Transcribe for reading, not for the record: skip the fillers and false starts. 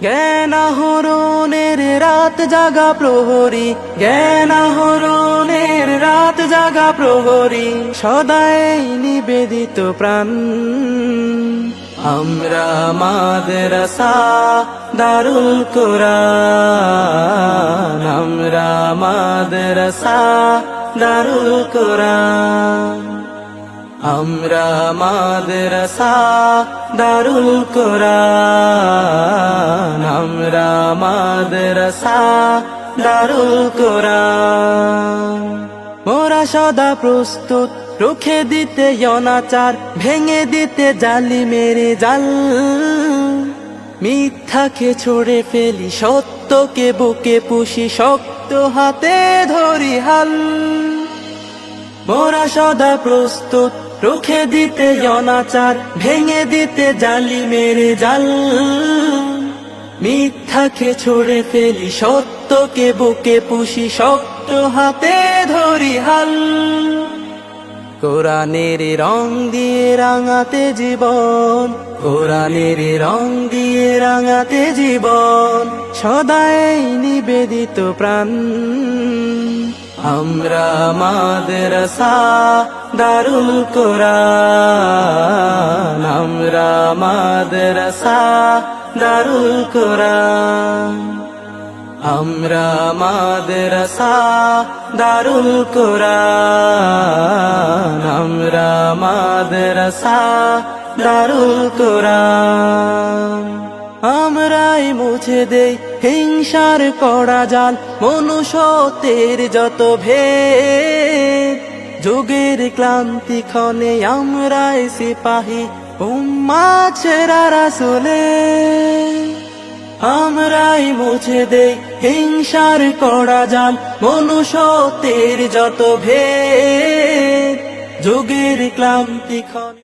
জ্ঞান আহরণের রাত জাগা প্রহরী, জ্ঞান আহরণের রাত জাগা প্রহরী, সদাই নিবেদিত প্রাণ। আমরা মাদ্রাসা দারুল কোরআন, আমরা মাদ্রাসা দারুল কোরআন, আমরা মাদ্রাসা দারুল কোরআন, আমরা মাদ্রাসা দারুল কোরআন। মোরা সদা প্রস্তুত রুখে দিতে অনাচার, ভেঙে দিতে জালিমের জাল। মিথ্যাকে ছড়ে ফেলি, সত্যকে বুকে পুষি, শক্ত হাতে ধরি হাল। মোরা সদা প্রস্তুত রুখে দিতে অনাচার, ভেঙে দিতে জালিমের জাল। মিথ্যাকে ছড়ে ফেলি, সত্যকে বুকে পুষি, শক্ত হাতে ধরি হাল। কোরআনের রং দিয়ে রাঙাতে জীবন, কোরআনের রং দিয়ে রাঙাতে জীবন, সদাই নিবেদিত প্রাণ। আমরা মাদ্রাসা দারুল কোরআন, আমরা মাদ্রাসা দারুল কোরআন, আমরা মাদ্রাসা দারুল কোরআন, আমরা মাদ্রাসা দারুল কোরআন। আমরাই মুছে দেই হিংসার কড়া জাল, মনুষ্যত্বের যত ভেদ। যুগের ক্লান্তি ক্ষণে আমরাই সিপাহী, উম্মাত সেরা রাসূলের। আমরাই মুছে দেই হিংসার কড়া জাল, মনুষ্যত্বের যত ভেদ। যুগের ক্লান্তি ক্ষণে